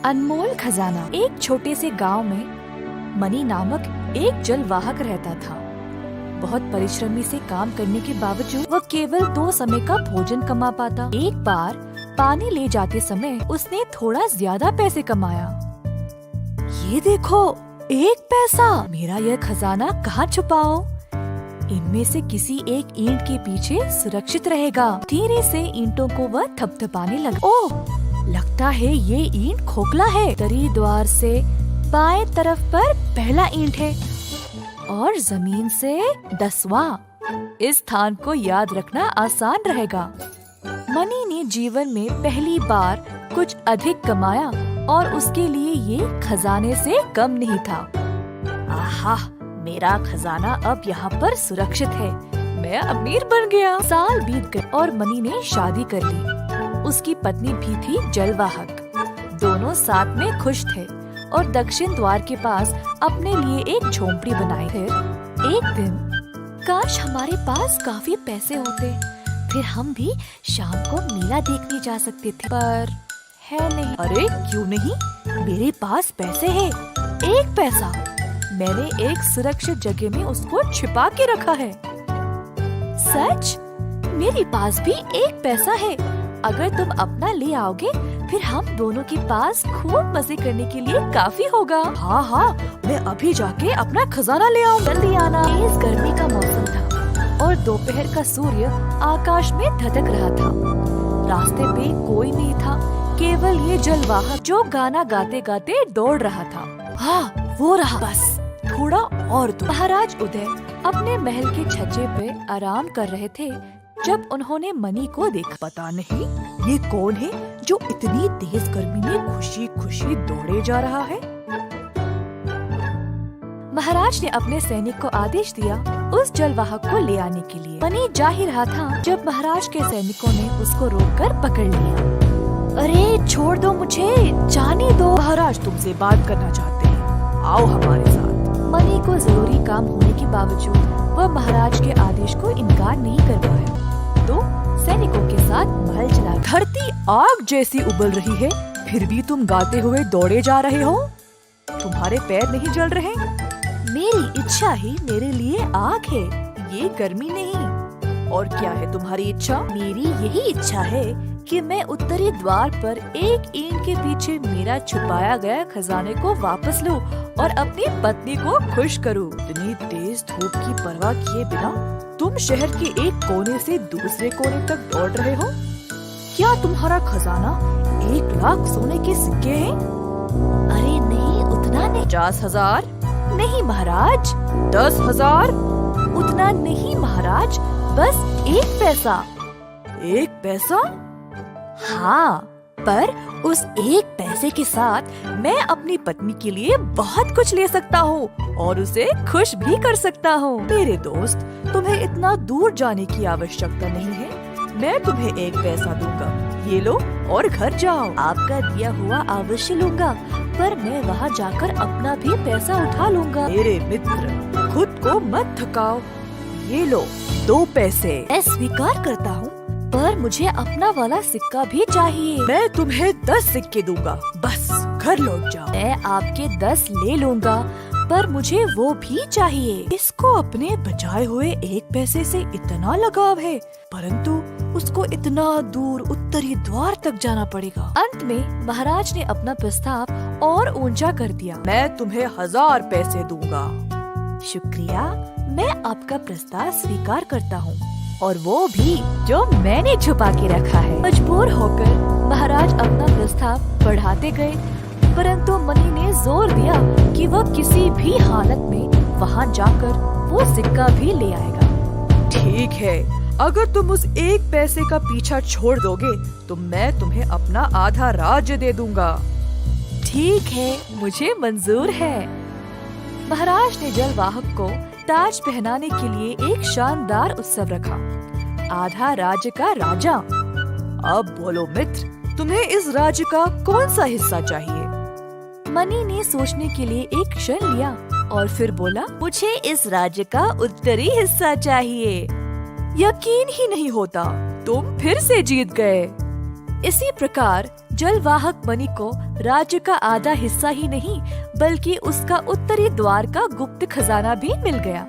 अनमोल खजाना। एक छोटे से गांव में मनी नामक एक जलवाहक रहता था। बहुत परिश्रमी से काम करने के बावजूद वह केवल 2 समय का भोजन कमा पाता। एक बार पानी ले जाते समय उसने थोड़ा ज्यादा पैसे कमाया। ये देखो, 1 पैसा। मेरा यह खजाना कहाँ छुपाओ? इनमें से किसी एक ईंट के पीछे सुरक्षित रहेगा। धीरे से ईंटों को वह थपथपाने लगा। ओह, लगता है ये ईंट खोखला है। दरी द्वार से बाएं तरफ पर पहला ईंट है और जमीन से 10वां। इस स्थान को याद रखना आसान रहेगा। मनी ने जीवन में पहली बार कुछ अधिक कमाया और उसके लिए ये खजाने से कम नहीं था। आहा, मेरा खजाना अब यहाँ पर सुरक्षित है। मैं अमीर बन गया। साल बीत गए और मनी ने शादी कर ली। उसकी पत्नी भी थी जलवाहक। दोनों साथ में खुश थे और दक्षिण द्वार के पास अपने लिए एक झोंपड़ी बनाई। फिर एक दिन, काश हमारे पास काफी पैसे होते, फिर हम भी शाम को मेला देखने जा सकते थे, पर है नहीं। अरे क्यों नहीं, मेरे पास पैसे है। 1 पैसा। मैंने एक सुरक्षित जगह में उसको छिपा के रखा है। सच? मेरे पास भी 1 पैसा है। अगर तुम अपना ले आओगे, फिर हम दोनों के पास खूब मजे करने के लिए काफी होगा। हाँ हाँ, मैं अभी जाके अपना खजाना ले आऊँ। जल्दी आना। तेज गर्मी का मौसम था और दोपहर का सूर्य आकाश में धधक रहा था। रास्ते पे कोई नहीं था, केवल ये जलवाहक जो गाना गाते गाते दौड़ रहा था। हाँ, वो रहा। बस थोड़ा और दूर। महाराज उदय अपने महल के छज्जे पे आराम कर रहे थे जब उन्होंने मनी को देखा। पता नहीं ये कौन है जो इतनी तेज गर्मी में खुशी खुशी दौड़े जा रहा है। महाराज ने अपने सैनिक को आदेश दिया उस जलवाहक को ले आने के लिए। मनी जा ही रहा था जब महाराज के सैनिकों ने उसको रोककर पकड़ लिया। अरे छोड़ दो मुझे, जाने दो। महाराज तुमसे बात करना चाहते हैं, आओ हमारे साथ। मनी को जरूरी काम होने के बावजूद वह महाराज के आदेश को इनकार नहीं कर पाया, तो सैनिकों के साथ महल चला। धरती आग जैसी उबल रही है, फिर भी तुम गाते हुए दौड़े जा रहे हो। तुम्हारे पैर नहीं जल रहे? मेरी इच्छा ही मेरे लिए आग है, ये गर्मी नहीं। और क्या है तुम्हारी इच्छा? मेरी यही इच्छा है कि मैं उत्तरी द्वार पर एक ईंट के पीछे मेरा छुपाया गया खजाने को वापस लूं और अपनी पत्नी को खुश करूं। इतनी तेज धूप की परवाह किए बिना तुम शहर के एक कोने से दूसरे कोने तक दौड़ रहे हो। क्या तुम्हारा खजाना 1 लाख सोने के सिक्के हैं? अरे नहीं, उतना नहीं। 50,000? नहीं महाराज। 10,000? उतना नहीं महाराज, बस 1 पैसा। 1 पैसा? हाँ, पर उस 1 पैसे के साथ मैं अपनी पत्नी के लिए बहुत कुछ ले सकता हूँ और उसे खुश भी कर सकता हूँ। मेरे दोस्त, तुम्हें इतना दूर जाने की आवश्यकता नहीं है। मैं तुम्हें 1 पैसा दूंगा, ये लो और घर जाओ। आपका दिया हुआ अवश्य लूंगा, पर मैं वहाँ जाकर अपना भी पैसा उठा लूंगा। मेरे मित्र, खुद को मत थकाओ। ये लो 2 पैसे। मैं स्वीकार करता हूँ, पर मुझे अपना वाला सिक्का भी चाहिए। मैं तुम्हें 10 सिक्के दूंगा, बस घर लौट जाओ। मैं आपके 10 ले लूंगा, पर मुझे वो भी चाहिए। इसको अपने बचाए हुए 1 पैसे से इतना लगाव है, परंतु उसको इतना दूर उत्तरी द्वार तक जाना पड़ेगा। अंत में महाराज ने अपना प्रस्ताव और ऊंचा कर दिया। मैं तुम्हें 1000 पैसे दूंगा। शुक्रिया, मैं आपका प्रस्ताव स्वीकार करता हूँ, और वो भी जो मैंने छुपा के रखा है। मजबूर होकर महाराज अपना प्रस्ताव बढ़ाते गए, परंतु मनी ने जोर दिया कि वह किसी भी हालत में वहाँ जाकर वो सिक्का भी ले आएगा। ठीक है, अगर तुम उस 1 पैसे का पीछा छोड़ दोगे तो मैं तुम्हें अपना आधा राज्य दे दूंगा। ठीक है, मुझे मंजूर है। महाराज ने जलवाहक को ताज पहनाने के लिए एक शानदार उत्सव रखा। आधा राज्य का राजा। अब बोलो मित्र, तुम्हें इस राज्य का कौन सा हिस्सा चाहिए? मनी ने सोचने के लिए एक क्षण लिया और फिर बोला, मुझे इस राज्य का उत्तरी हिस्सा चाहिए। यकीन ही नहीं होता, तुम फिर से जीत गए। इसी प्रकार जलवाहक मणि को राज्य का आधा हिस्सा ही नहीं बल्कि उसका उत्तरी द्वार का गुप्त खजाना भी मिल गया।